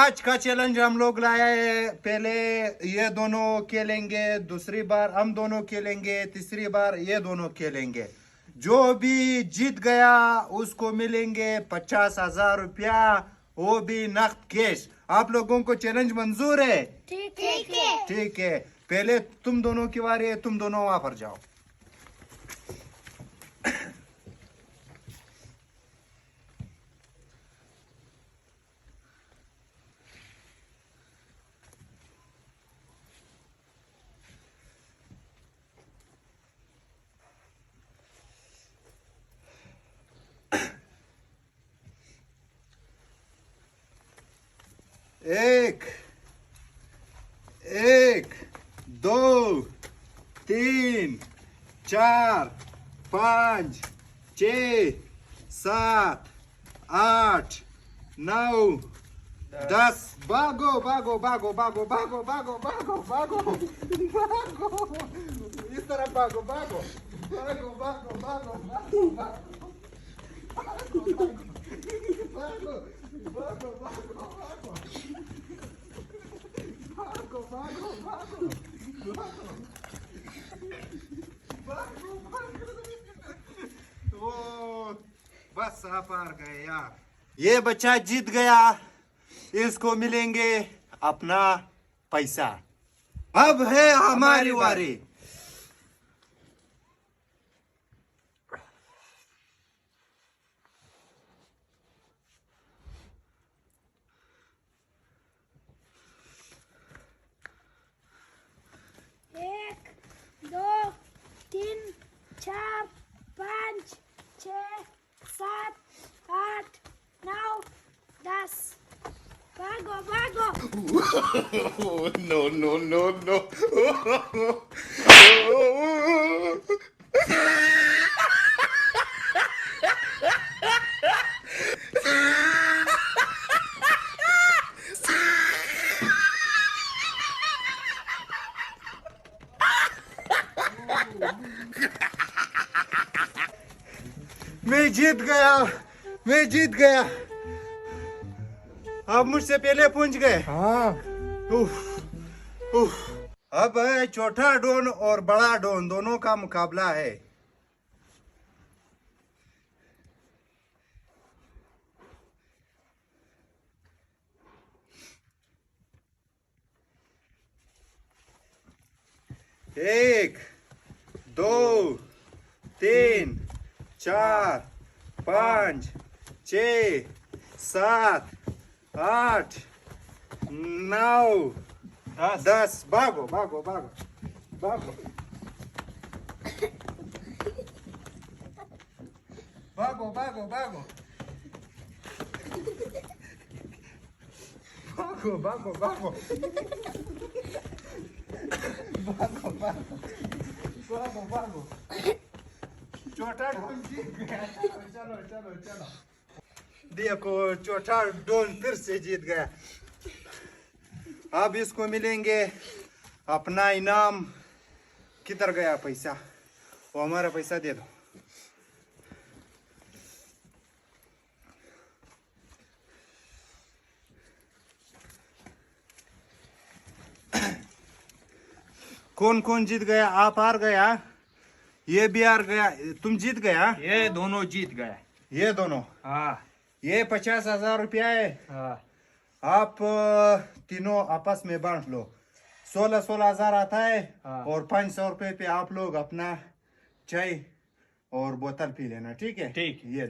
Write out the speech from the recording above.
आज का चैलेंज हम लोग लाया है। पहले ये दोनों खेलेंगे, दूसरी बार हम दोनों खेलेंगे, तीसरी बार ये दोनों खेलेंगे। जो भी जीत गया उसको मिलेंगे 50,000 रुपया, वो भी नकद कैश। आप लोगों को चैलेंज मंजूर है? ठीक है। ठीक है, पहले तुम दोनों की बारी है, तुम दोनों वहां पर जाओ। एक एक, दो, तीन, चार, पाँच, 6, 7, 8, 9, 10। भागो भागो भागो भागो भागो भागो भागो भागो भागो, इस तरफ भागो भागो भागो भागो भागो भागो भागो भागो भागो भागो भागो भागो। बस आप हार गए यार। ये बच्चा जीत गया, इसको मिलेंगे अपना पैसा। अब है हमारी बारी। एक, दो, तीन, चार, 5, 6, 7, 8, 9, 10। भागो भागो। No, no, no, no. मैं जीत गया, मैं जीत गया। आप मुझसे पहले पहुंच गए। हाँ, उफ, उफ। अब है छोटा डोन और बड़ा डोन दोनों का मुकाबला है। एक, दो, तीन, 4, 5, 6, 7, 8, 9, 10। भागो भागो भागो भागो भागो भागो भागो भागो भागो भागो भागो भागो भागो। छोटा डोन जीत गया। चलो चलो चलो चलो। देखो छोटा डोन फिर से जीत गया। अब इसको मिलेंगे अपना इनाम। किधर गया पैसा? वो हमारा पैसा दे दो। कौन कौन जीत गया? आप हार गया, ये भी हार गया, तुम जीत गया। ये दोनों जीत गए। ये दोनों, हाँ ये 50,000 रुपया है। हाँ आप तीनों आपस में बांट लो। 16,000 आता है। हाँ। और 500 रुपये पे आप लोग अपना चाय और बोतल पी लेना। ठीक है? ठीक। ये